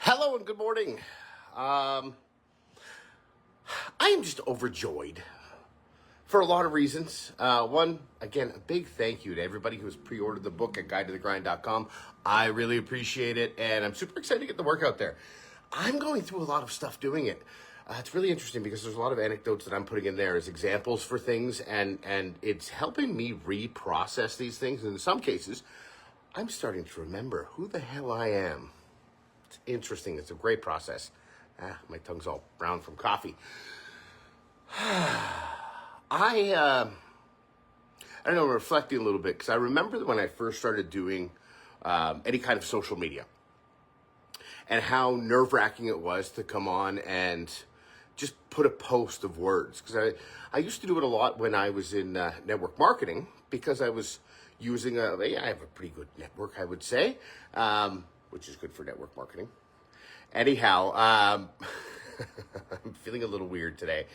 Hello and good morning. I am just overjoyed for a lot of reasons. One, again, a big thank you to everybody who has pre-ordered the book at guidetothegrind.com. I really appreciate it, and I'm super excited to get the work out there. I'm going through a lot of stuff doing it. It's really interesting because there's a lot of anecdotes that I'm putting in there as examples for things, and it's helping me reprocess these things. And in some cases, I'm starting to remember who the hell I am. It's interesting. It's a great process. My tongue's all brown from coffee. I don't know, I'm reflecting a little bit because I remember when I first started doing any kind of social media and how nerve-wracking it was to come on and just put a post of words. Because I used to do it a lot when I was in network marketing because I was using I have a pretty good network, I would say. Which is good for network marketing. Anyhow, I'm feeling a little weird today.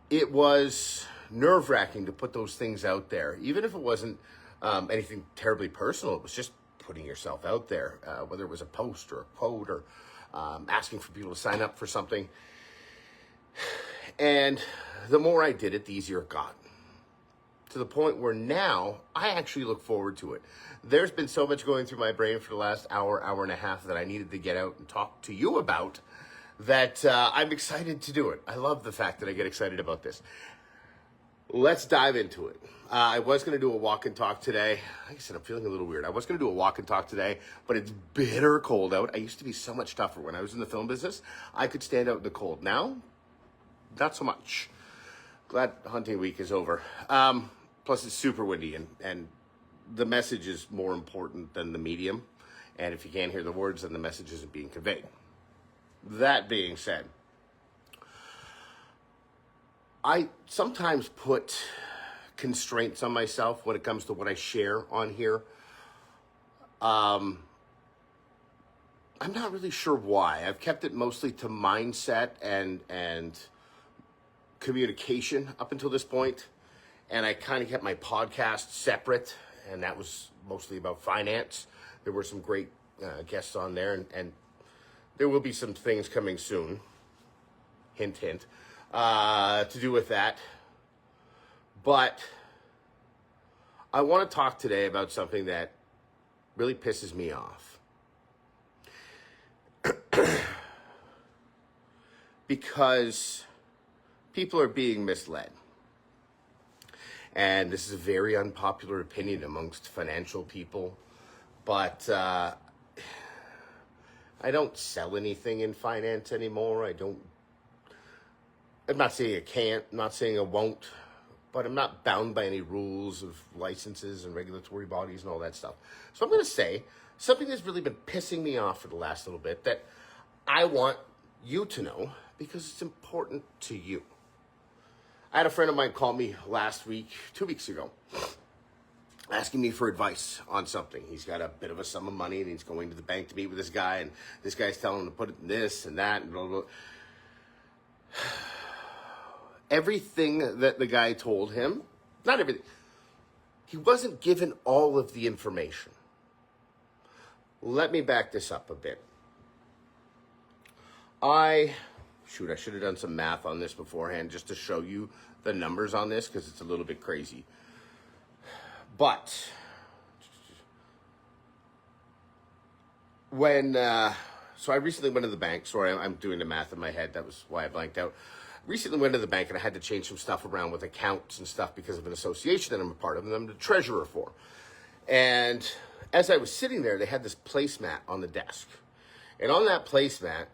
It was nerve-wracking to put those things out there, even if it wasn't anything terribly personal. It was just putting yourself out there, whether it was a post or a quote or asking for people to sign up for something. And the more I did it, the easier it got. To the point where now I actually look forward to it. There's been so much going through my brain for the last hour and a half that I needed to get out and talk to you about that I'm excited to do it. I love the fact that I get excited about this. Let's dive into it. I was going to do a walk and talk today. Like I said, I'm feeling a little weird. I was going to do a walk and talk today, but it's bitter cold out. I used to be so much tougher when I was in the film business. I could stand out in the cold. Now, not so much. Glad hunting week is over. Plus, it's super windy, and the message is more important than the medium. And if you can't hear the words, then the message isn't being conveyed. That being said, I sometimes put constraints on myself when it comes to what I share on here. I'm not really sure why. I've kept it mostly to mindset and communication up until this point. And I kind of kept my podcast separate, and that was mostly about finance. There were some great guests on there, and there will be some things coming soon, hint, hint, to do with that. But I want to talk today about something that really pisses me off. Because people are being misled. And this is a very unpopular opinion amongst financial people, but I don't sell anything in finance anymore. I'm not saying I can't, I'm not saying I won't, but I'm not bound by any rules of licenses and regulatory bodies and all that stuff. So I'm going to say something that's really been pissing me off for the last little bit that I want you to know because it's important to you. I had a friend of mine call me last week, 2 weeks ago, asking me for advice on something. He's got a bit of a sum of money and he's going to the bank to meet with this guy, and this guy's telling him to put it in this and that and blah, blah, blah. Everything that the guy told him, not everything, he wasn't given all of the information. Let me back this up a bit. I should have done some math on this beforehand just to show you the numbers on this because it's a little bit crazy. But so I recently went to the bank. Sorry, I'm doing the math in my head. That was why I blanked out. Recently went to the bank and I had to change some stuff around with accounts and stuff because of an association that I'm a part of and I'm the treasurer for. And as I was sitting there, they had this placemat on the desk. And on that placemat,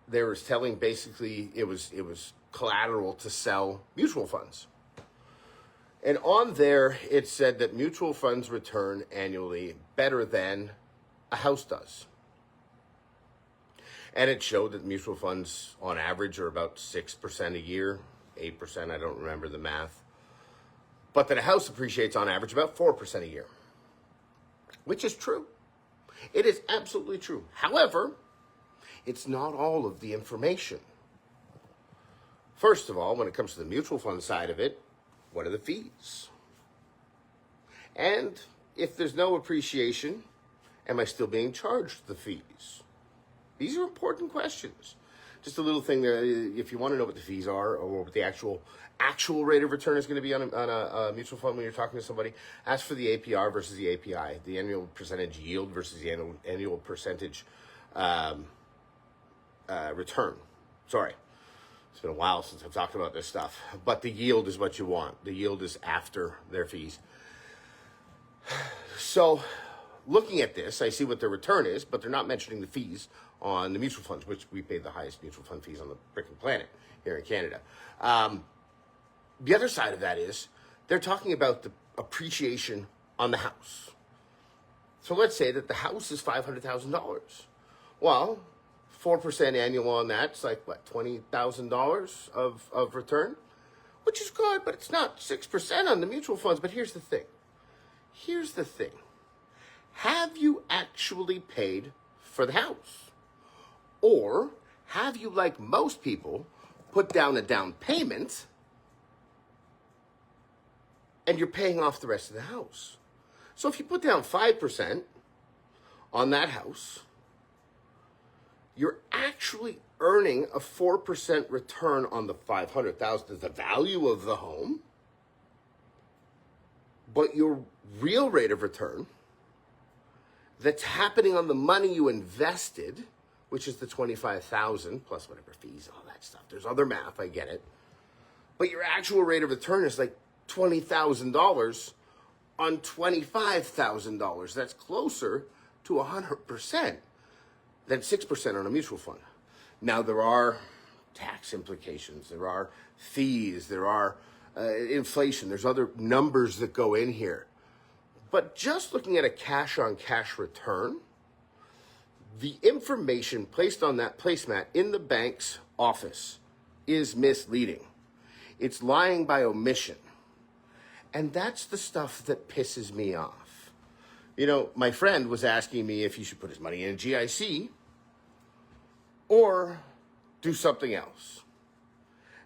they were telling basically it was collateral to sell mutual funds. And on there, it said that mutual funds return annually better than a house does. And it showed that mutual funds on average are about 6% a year, 8%, I don't remember the math. But that a house appreciates on average about 4% a year, which is true. It is absolutely true. However, it's not all of the information. First of all, when it comes to the mutual fund side of it, what are the fees? And if there's no appreciation, am I still being charged the fees? These are important questions. Just a little thing there, if you want to know what the fees are or what the actual rate of return is going to be on a mutual fund when you're talking to somebody, ask for the APR versus the API, the annual percentage yield versus the annual percentage return. Sorry. It's been a while since I've talked about this stuff, but the yield is what you want. The yield is after their fees. So looking at this, I see what their return is, but they're not mentioning the fees on the mutual funds, which we pay the highest mutual fund fees on the freaking planet here in Canada. The other side of that is they're talking about the appreciation on the house. So let's say that the house is $500,000. Well, 4% annual on that's like, what, $20,000 of return? Which is good, but it's not 6% on the mutual funds. But here's the thing. Have you actually paid for the house? Or have you, like most people, put down a down payment and you're paying off the rest of the house? So if you put down 5% on that house, you're actually earning a 4% return on the $500,000, the value of the home. But your real rate of return that's happening on the money you invested, which is the $25,000 plus whatever fees, all that stuff. There's other math, I get it. But your actual rate of return is like $20,000 on $25,000. That's closer to 100% than 6% on a mutual fund. Now, there are tax implications. There are fees. There are inflation. There's other numbers that go in here. But just looking at a cash-on-cash return, the information placed on that placemat in the bank's office is misleading. It's lying by omission. And that's the stuff that pisses me off. You know, my friend was asking me if he should put his money in a GIC or do something else.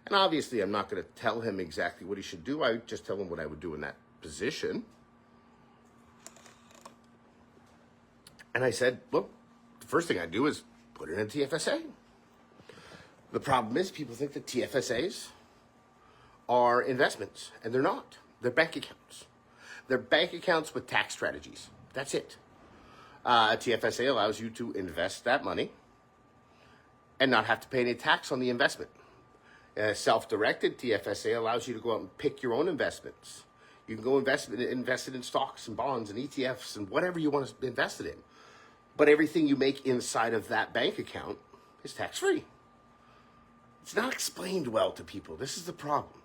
And obviously, I'm not going to tell him exactly what he should do. I just tell him what I would do in that position. And I said, look, the first thing I do is put it in a TFSA. The problem is people think that TFSAs are investments, and they're not. They're bank accounts. They're bank accounts with tax strategies. That's it. A TFSA allows you to invest that money and not have to pay any tax on the investment. A self-directed TFSA allows you to go out and pick your own investments. You can go invest it in stocks and bonds and ETFs and whatever you want to invest it in. But everything you make inside of that bank account is tax-free. It's not explained well to people. This is the problem.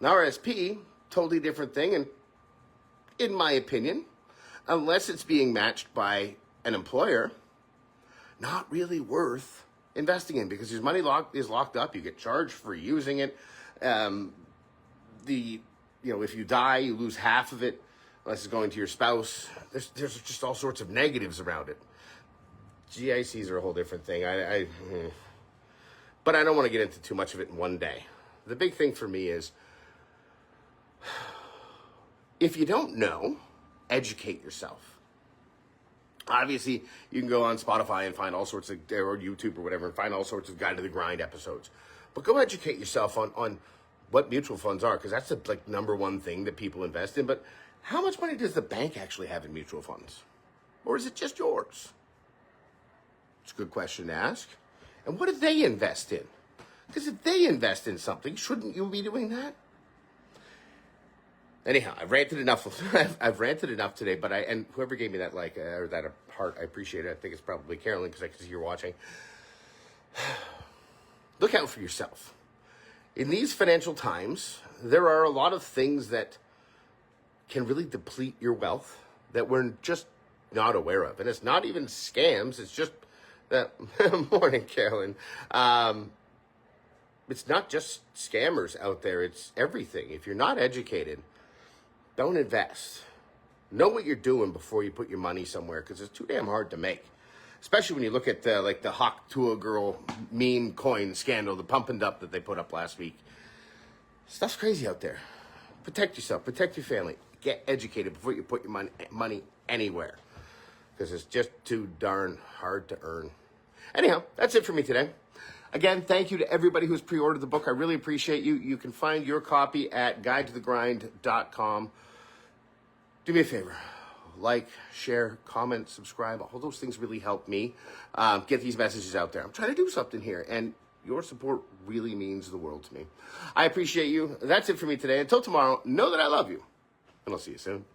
Now, RSP, totally different thing. And in my opinion, unless it's being matched by an employer, not really worth investing in because your money is locked up. You get charged for using it. If you die, you lose half of it unless it's going to your spouse. There's just all sorts of negatives around it. GICs are a whole different thing. But I don't want to get into too much of it in one day. The big thing for me is, if you don't know, educate yourself. Obviously, you can go on Spotify and find all sorts of, or YouTube or whatever, and find all sorts of Guide to the Grind episodes. But go educate yourself on what mutual funds are, because that's the number one thing that people invest in. But how much money does the bank actually have in mutual funds? Or is it just yours? It's a good question to ask. And what do they invest in? Because if they invest in something, shouldn't you be doing that? Anyhow, I've ranted enough. I've ranted enough today, and whoever gave me that or that heart, I appreciate it. I think it's probably Carolyn because I can see you're watching. Look out for yourself. In these financial times, there are a lot of things that can really deplete your wealth that we're just not aware of. And it's not even scams. It's just that, morning, Carolyn. It's not just scammers out there. It's everything. If you're not educated, don't invest. Know what you're doing before you put your money somewhere, because it's too damn hard to make. Especially when you look at the Hawk Tua girl meme coin scandal, the pump and dump that they put up last week. Stuff's crazy out there. Protect yourself. Protect your family. Get educated before you put your money anywhere, because it's just too darn hard to earn. Anyhow, that's it for me today. Again, thank you to everybody who's pre-ordered the book. I really appreciate you. You can find your copy at guidetothegrind.com. Do me a favor. Like, share, comment, subscribe. All those things really help me get these messages out there. I'm trying to do something here, and your support really means the world to me. I appreciate you. That's it for me today. Until tomorrow, know that I love you, and I'll see you soon.